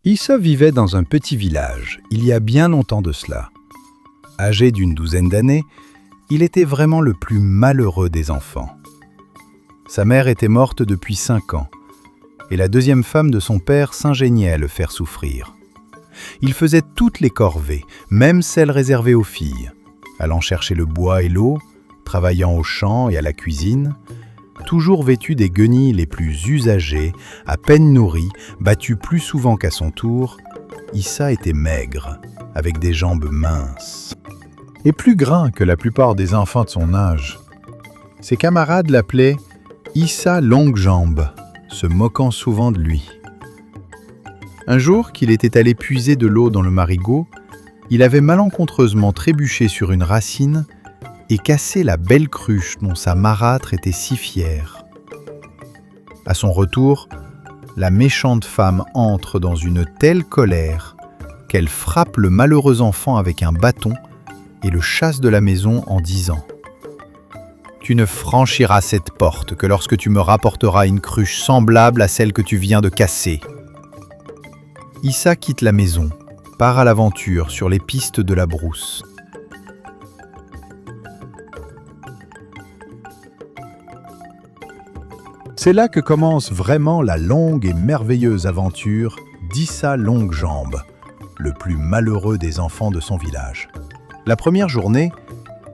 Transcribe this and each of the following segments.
Issa vivait dans un petit village, il y a bien longtemps de cela. Âgé d'une douzaine d'années, il était vraiment le plus malheureux des enfants. Sa mère était morte depuis 5 ans, et la deuxième femme de son père s'ingéniait à le faire souffrir. Il faisait toutes les corvées, même celles réservées aux filles, allant chercher le bois et l'eau, travaillant au champ et à la cuisine, toujours vêtu des guenilles les plus usagées, à peine nourri, battu plus souvent qu'à son tour, Issa était maigre, avec des jambes minces, et plus gras que la plupart des enfants de son âge. Ses camarades l'appelaient Issa Longue Jambe, se moquant souvent de lui. Un jour qu'il était allé puiser de l'eau dans le marigot, il avait malencontreusement trébuché sur une racine et cassé la belle cruche dont sa marâtre était si fière. À son retour, la méchante femme entre dans une telle colère qu'elle frappe le malheureux enfant avec un bâton et le chasse de la maison en disant « Tu ne franchiras cette porte que lorsque tu me rapporteras une cruche semblable à celle que tu viens de casser. » Issa quitte la maison, part à l'aventure sur les pistes de la brousse. C'est là que commence vraiment la longue et merveilleuse aventure d'Issa Longue Jambe, le plus malheureux des enfants de son village. La première journée,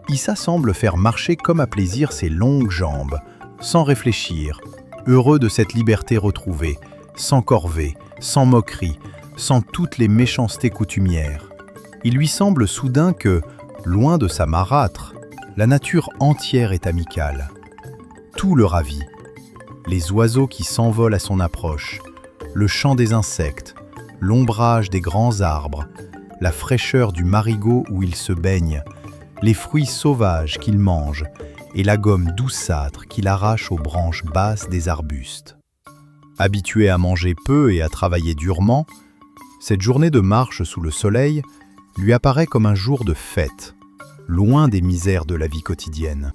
Issa semble faire marcher comme à plaisir ses longues jambes, sans réfléchir, heureux de cette liberté retrouvée, sans corvée, sans moquerie, sans toutes les méchancetés coutumières. Il lui semble soudain que, loin de sa marâtre, la nature entière est amicale. Tout le ravit. Les oiseaux qui s'envolent à son approche, le chant des insectes, l'ombrage des grands arbres, la fraîcheur du marigot où il se baigne, les fruits sauvages qu'il mange et la gomme douceâtre qu'il arrache aux branches basses des arbustes. Habitué à manger peu et à travailler durement, cette journée de marche sous le soleil lui apparaît comme un jour de fête, loin des misères de la vie quotidienne.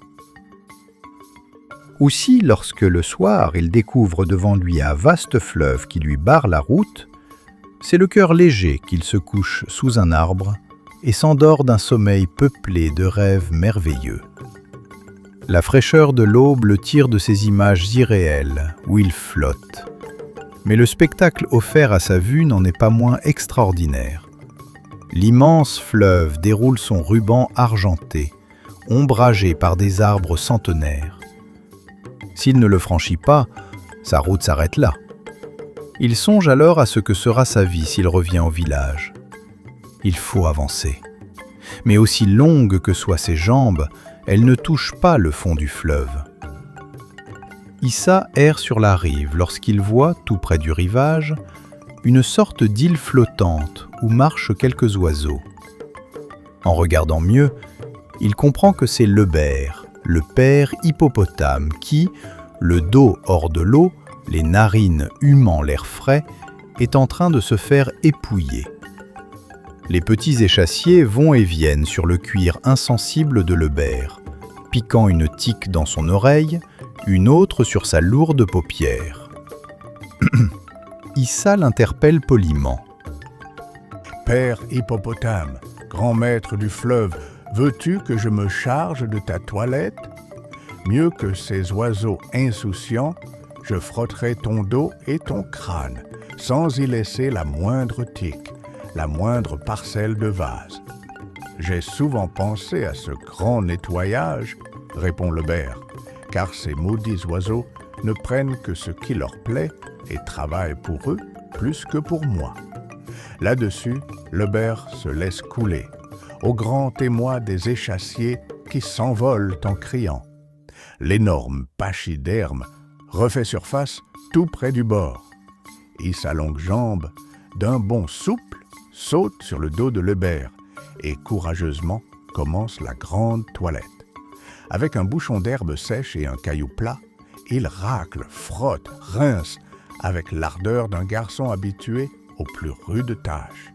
Aussi, lorsque le soir il découvre devant lui un vaste fleuve qui lui barre la route, c'est le cœur léger qu'il se couche sous un arbre et s'endort d'un sommeil peuplé de rêves merveilleux. La fraîcheur de l'aube le tire de ces images irréelles où il flotte. Mais le spectacle offert à sa vue n'en est pas moins extraordinaire. L'immense fleuve déroule son ruban argenté, ombragé par des arbres centenaires. S'il ne le franchit pas, sa route s'arrête là. Il songe alors à ce que sera sa vie s'il revient au village. Il faut avancer. Mais aussi longues que soient ses jambes, elles ne touchent pas le fond du fleuve. Issa erre sur la rive lorsqu'il voit, tout près du rivage, une sorte d'île flottante où marchent quelques oiseaux. En regardant mieux, il comprend que c'est Lebert, le père hippopotame qui, le dos hors de l'eau, les narines humant l'air frais, est en train de se faire épouiller. Les petits échassiers vont et viennent sur le cuir insensible de Lebert, piquant une tique dans son oreille, une autre sur sa lourde paupière. Issa l'interpelle poliment. « Père hippopotame, grand maître du fleuve, veux-tu que je me charge de ta toilette? Mieux que ces oiseaux insouciants, je frotterai ton dos et ton crâne, sans y laisser la moindre tique, la moindre parcelle de vase. J'ai souvent pensé à ce grand nettoyage, répond Lebert, car ces maudits oiseaux ne prennent que ce qui leur plaît et travaillent pour eux plus que pour moi. Là-dessus, Lebert se laisse couler, au grand émoi des échassiers qui s'envolent en criant. L'énorme pachyderme refait surface tout près du bord. Issa Longue Jambe, d'un bond souple, saute sur le dos de Lebert et courageusement commence la grande toilette. Avec un bouchon d'herbe sèche et un caillou plat, il racle, frotte, rince, avec l'ardeur d'un garçon habitué aux plus rudes tâches.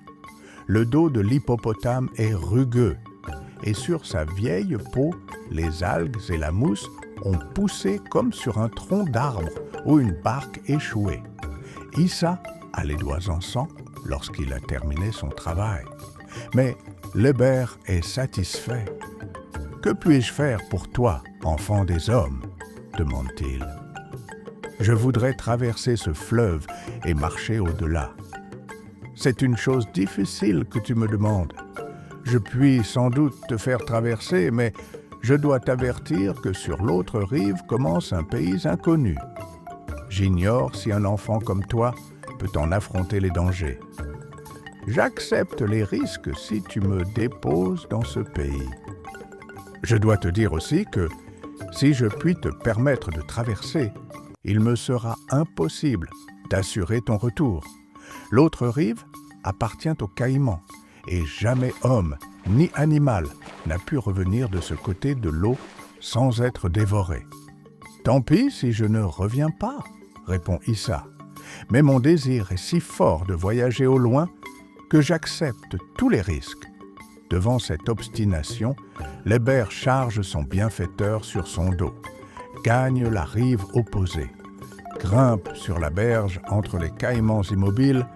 Le dos de l'hippopotame est rugueux, et sur sa vieille peau, les algues et la mousse ont poussé comme sur un tronc d'arbre ou une barque échouée. Issa a les doigts en sang lorsqu'il a terminé son travail. Mais l'Hébert est satisfait. « Que puis-je faire pour toi, enfant des hommes ?» demande-t-il. « Je voudrais traverser ce fleuve et marcher au-delà. C'est une chose difficile que tu me demandes. Je puis sans doute te faire traverser, mais je dois t'avertir que sur l'autre rive commence un pays inconnu. J'ignore si un enfant comme toi peut en affronter les dangers. J'accepte les risques si tu me déposes dans ce pays. Je dois te dire aussi que si je puis te permettre de traverser, il me sera impossible d'assurer ton retour. L'autre rive appartient aux Caïmans, et jamais homme ni animal n'a pu revenir de ce côté de l'eau sans être dévoré. « Tant pis si je ne reviens pas, » répond Issa, « mais mon désir est si fort de voyager au loin que j'accepte tous les risques. » Devant cette obstination, l'Hébert charge son bienfaiteur sur son dos, gagne la rive opposée, grimpe sur la berge entre les caïmans immobiles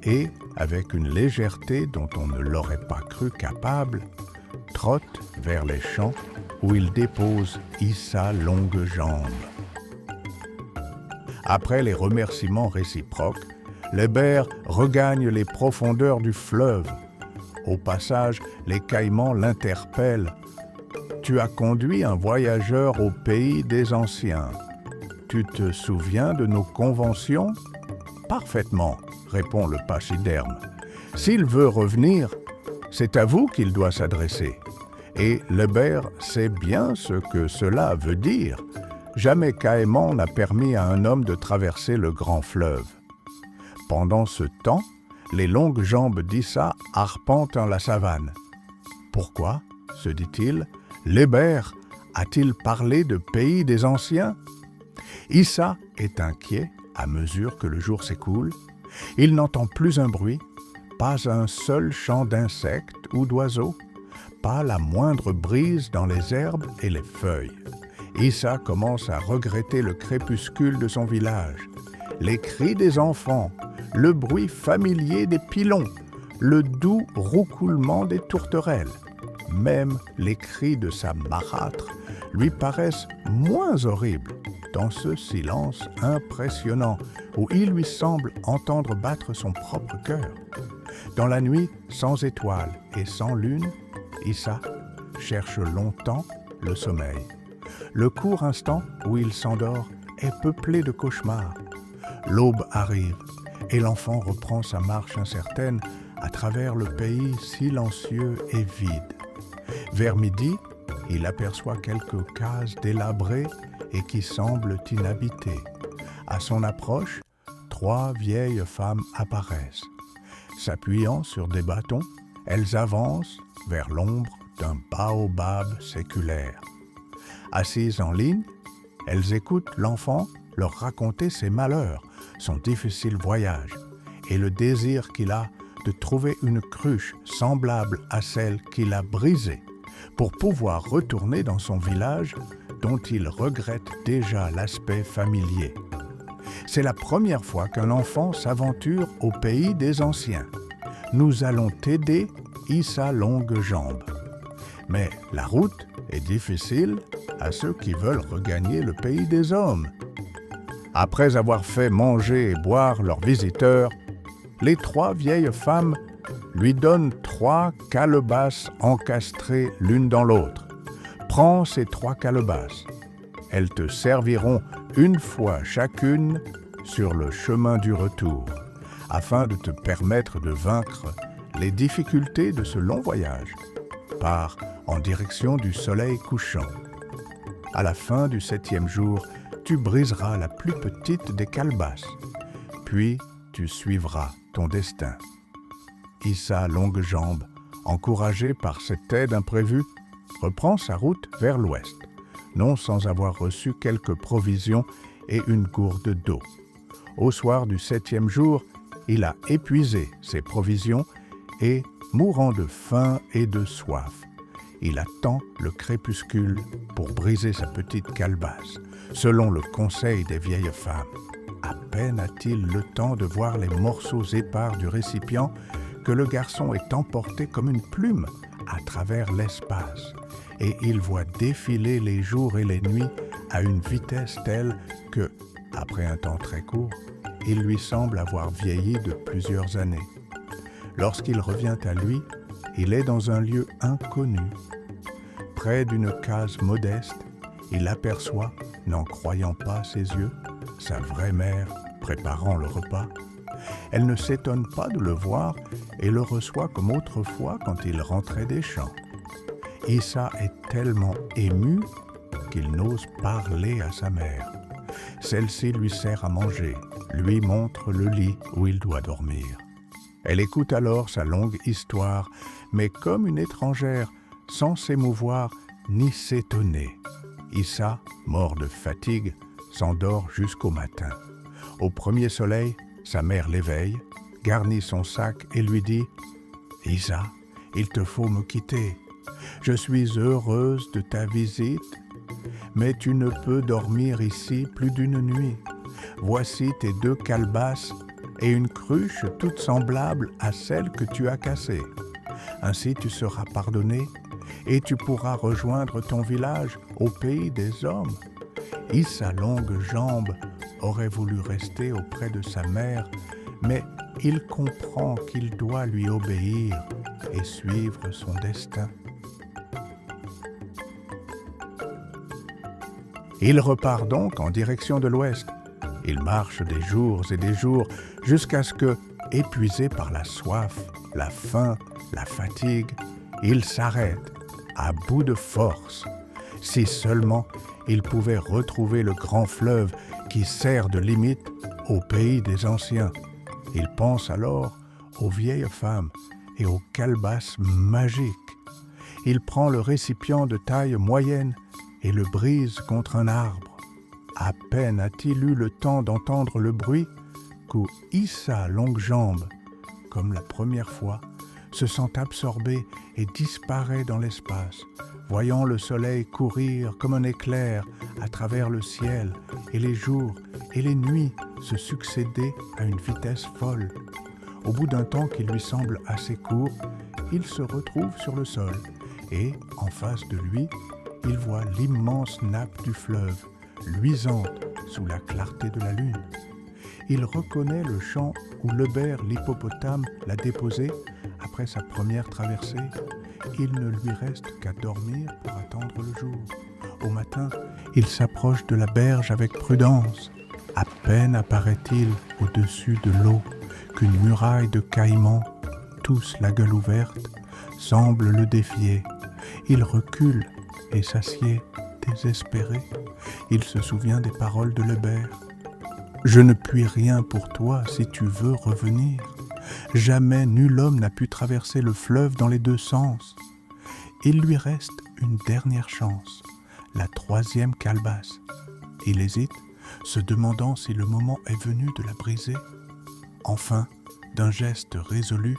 et, avec une légèreté dont on ne l'aurait pas cru capable, trotte vers les champs où il dépose Issa Longue-Jambe. Après les remerciements réciproques, l'Hébert regagne les profondeurs du fleuve. Au passage, les caïmans l'interpellent. « Tu as conduit un voyageur au pays des anciens. Tu te souviens de nos conventions ? » « Parfaitement, » répond le pachyderme. « S'il veut revenir, c'est à vous qu'il doit s'adresser. » Et l'Hébert sait bien ce que cela veut dire. Jamais Caïman n'a permis à un homme de traverser le grand fleuve. Pendant ce temps, les longues jambes d'Issa arpentent la savane. Pourquoi, se dit-il, l'Hébert a-t-il parlé de pays des anciens ? Issa est inquiet à mesure que le jour s'écoule. Il n'entend plus un bruit, pas un seul chant d'insectes ou d'oiseaux, pas la moindre brise dans les herbes et les feuilles. Issa commence à regretter le crépuscule de son village, les cris des enfants, le bruit familier des pilons, le doux roucoulement des tourterelles. Même les cris de sa marâtre lui paraissent moins horribles dans ce silence impressionnant où il lui semble entendre battre son propre cœur. Dans la nuit sans étoiles et sans lune, Issa cherche longtemps le sommeil. Le court instant où il s'endort est peuplé de cauchemars. L'aube arrive et l'enfant reprend sa marche incertaine à travers le pays silencieux et vide. Vers midi, il aperçoit quelques cases délabrées et qui semblent inhabitées. À son approche, 3 vieilles femmes apparaissent. S'appuyant sur des bâtons, elles avancent vers l'ombre d'un baobab séculaire. Assises en ligne, elles écoutent l'enfant leur raconter ses malheurs, son difficile voyage et le désir qu'il a de trouver une cruche semblable à celle qu'il a brisée pour pouvoir retourner dans son village dont il regrette déjà l'aspect familier. C'est la première fois qu'un enfant s'aventure au pays des anciens. Nous allons t'aider, Issa Longue-Jambe. Mais la route est difficile à ceux qui veulent regagner le pays des hommes. Après avoir fait manger et boire leurs visiteurs, les 3 vieilles femmes lui donnent 3 calebasses encastrées l'une dans l'autre. Prends ces 3 calebasses. Elles te serviront une fois chacune sur le chemin du retour, afin de te permettre de vaincre les difficultés de ce long voyage. Pars en direction du soleil couchant. À la fin du 7e jour, tu briseras la plus petite des calebasses, puis tu suivras ton destin. Issa Longue-Jambe, encouragé par cette aide imprévue, reprend sa route vers l'ouest, non sans avoir reçu quelques provisions et une gourde d'eau. Au soir du 7e jour, il a épuisé ses provisions et, mourant de faim et de soif, il attend le crépuscule pour briser sa petite calebasse, selon le conseil des vieilles femmes. À peine a-t-il le temps de voir les morceaux épars du récipient que le garçon est emporté comme une plume à travers l'espace, et il voit défiler les jours et les nuits à une vitesse telle que, après un temps très court, il lui semble avoir vieilli de plusieurs années. Lorsqu'il revient à lui, il est dans un lieu inconnu. Près d'une case modeste, il aperçoit, n'en croyant pas ses yeux, sa vraie mère préparant le repas. Elle ne s'étonne pas de le voir et le reçoit comme autrefois quand il rentrait des champs. Issa est tellement ému qu'il n'ose parler à sa mère. Celle-ci lui sert à manger, lui montre le lit où il doit dormir. Elle écoute alors sa longue histoire, mais comme une étrangère, sans s'émouvoir ni s'étonner. Issa, mort de fatigue, s'endort jusqu'au matin. Au premier soleil, sa mère l'éveille, garnit son sac et lui dit « Issa, il te faut me quitter. Je suis heureuse de ta visite, mais tu ne peux dormir ici plus d'une nuit. Voici tes 2 calebasses et une cruche toute semblable à celle que tu as cassée. Ainsi tu seras pardonné et tu pourras rejoindre ton village au pays des hommes. » Issa Longue Jambe aurait voulu rester auprès de sa mère, mais il comprend qu'il doit lui obéir et suivre son destin. Il repart donc en direction de l'ouest. Il marche des jours et des jours jusqu'à ce que, épuisé par la soif, la faim, la fatigue, il s'arrête, à bout de force. Si seulement il pouvait retrouver le grand fleuve qui sert de limite au pays des anciens. Il pense alors aux vieilles femmes et aux calebasses magiques. Il prend le récipient de taille moyenne et le brise contre un arbre. À peine a-t-il eu le temps d'entendre le bruit qu'où Issa Longue Jambe, comme la première fois, se sent absorbé et disparaît dans l'espace, voyant le soleil courir comme un éclair à travers le ciel et les jours et les nuits se succéder à une vitesse folle. Au bout d'un temps qui lui semble assez court, il se retrouve sur le sol et, en face de lui, il voit l'immense nappe du fleuve, luisante sous la clarté de la lune. Il reconnaît le champ où Lebert l'hippopotame l'a déposé après sa première traversée. Il ne lui reste qu'à dormir pour attendre le jour. Au matin, il s'approche de la berge avec prudence. À peine apparaît-il au-dessus de l'eau qu'une muraille de caïmans, tous la gueule ouverte, semble le défier. Il recule et s'assied, désespéré. Il se souvient des paroles de Lebert. « Je ne puis rien pour toi si tu veux revenir. Jamais nul homme n'a pu traverser le fleuve dans les 2 sens. » Il lui reste une dernière chance, la 3e calebasse. Il hésite, se demandant si le moment est venu de la briser. Enfin, d'un geste résolu,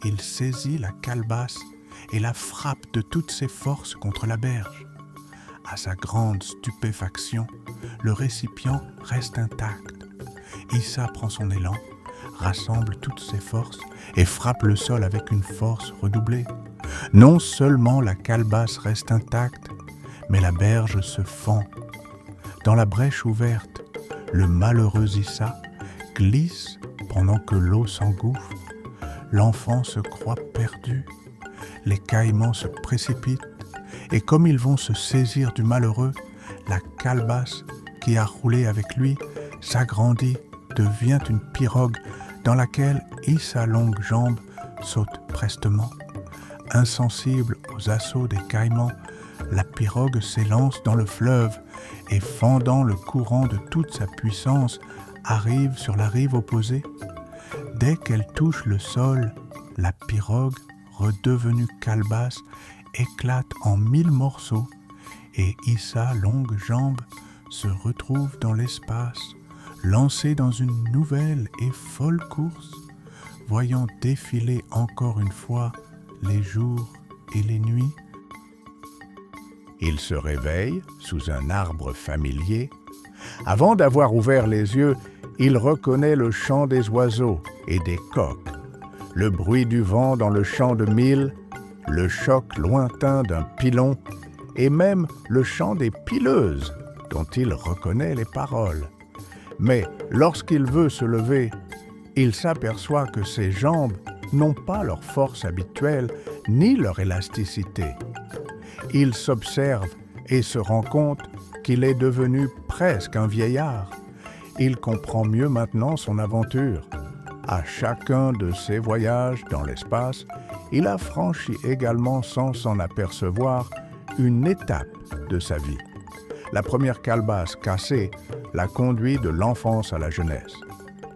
il saisit la calebasse et la frappe de toutes ses forces contre la berge. À sa grande stupéfaction, le récipient reste intact. Issa prend son élan, rassemble toutes ses forces et frappe le sol avec une force redoublée. Non seulement la calebasse reste intacte, mais la berge se fend. Dans la brèche ouverte, le malheureux Issa glisse pendant que l'eau s'engouffre. L'enfant se croit perdu. Les caïmans se précipitent et comme ils vont se saisir du malheureux, la calebasse qui a roulé avec lui s'agrandit, devient une pirogue dans laquelle Issa Longue Jambe saute prestement. Insensible aux assauts des caïmans, la pirogue s'élance dans le fleuve et, fendant le courant de toute sa puissance, arrive sur la rive opposée. Dès qu'elle touche le sol, la pirogue, redevenue calebasse, éclate en 1000 morceaux et Issa Longue Jambe se retrouve dans l'espace, lancé dans une nouvelle et folle course, voyant défiler encore une fois les jours et les nuits. Il se réveille sous un arbre familier. Avant d'avoir ouvert les yeux, Il reconnaît le chant des oiseaux et des coqs, le bruit du vent dans le champ de mil, le choc lointain d'un pilon et même le chant des pileuses dont il reconnaît les paroles. Mais lorsqu'il veut se lever, il s'aperçoit que ses jambes n'ont pas leur force habituelle ni leur élasticité. Il s'observe et se rend compte qu'il est devenu presque un vieillard. Il comprend mieux maintenant son aventure. À chacun de ses voyages dans l'espace, il a franchi également sans s'en apercevoir une étape de sa vie. La première calebasse cassée l'a conduit de l'enfance à la jeunesse.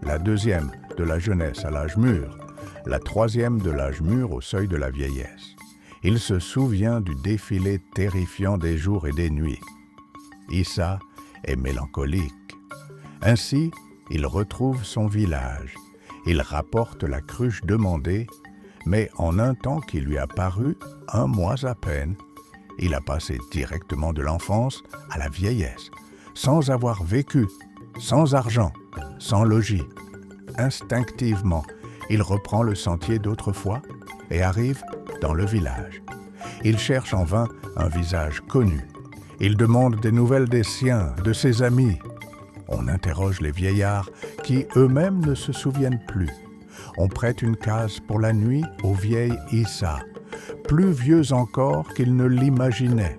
La deuxième de la jeunesse à l'âge mûr. La troisième de l'âge mûr au seuil de la vieillesse. Il se souvient du défilé terrifiant des jours et des nuits. Issa est mélancolique. Ainsi, il retrouve son village. Il rapporte la cruche demandée, mais en un temps qui lui a paru 1 mois à peine, il a passé directement de l'enfance à la vieillesse, sans avoir vécu, sans argent, sans logis. Instinctivement, il reprend le sentier d'autrefois et arrive dans le village. Il cherche en vain un visage connu. Il demande des nouvelles des siens, de ses amis. On interroge les vieillards qui eux-mêmes ne se souviennent plus. On prête une case pour la nuit au vieil Issa, plus vieux encore qu'il ne l'imaginait,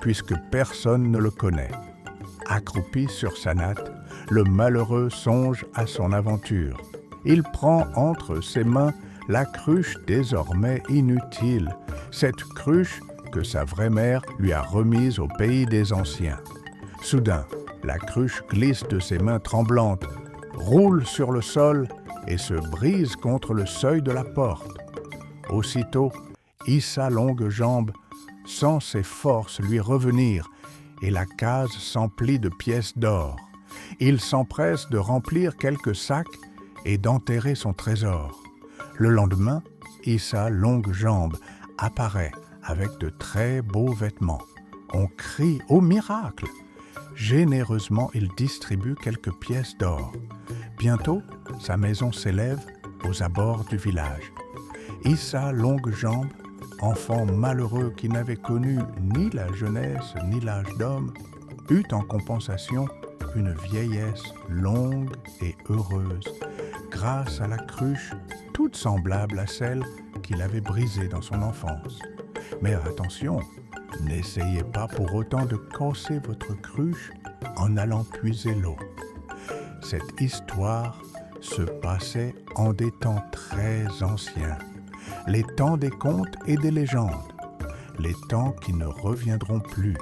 puisque personne ne le connaît. Accroupi sur sa natte, le malheureux songe à son aventure. Il prend entre ses mains la cruche désormais inutile, cette cruche que sa vraie mère lui a remise au pays des anciens. Soudain, la cruche glisse de ses mains tremblantes, roule sur le sol et se brise contre le seuil de la porte. Aussitôt, Issa Longue-Jambe sent ses forces lui revenir et la case s'emplit de pièces d'or. Il s'empresse de remplir quelques sacs et d'enterrer son trésor. Le lendemain, Issa Longue-Jambe apparaît avec de très beaux vêtements. On crie au miracle. Généreusement, il distribue quelques pièces d'or. Bientôt, sa maison s'élève aux abords du village. Issa Longue-Jambe, enfant malheureux qui n'avait connu ni la jeunesse ni l'âge d'homme, eut en compensation une vieillesse longue et heureuse, grâce à la cruche toute semblable à celle qu'il avait brisée dans son enfance. Mais attention, n'essayez pas pour autant de casser votre cruche en allant puiser l'eau. Cette histoire se passait en des temps très anciens, les temps des contes et des légendes, les temps qui ne reviendront plus.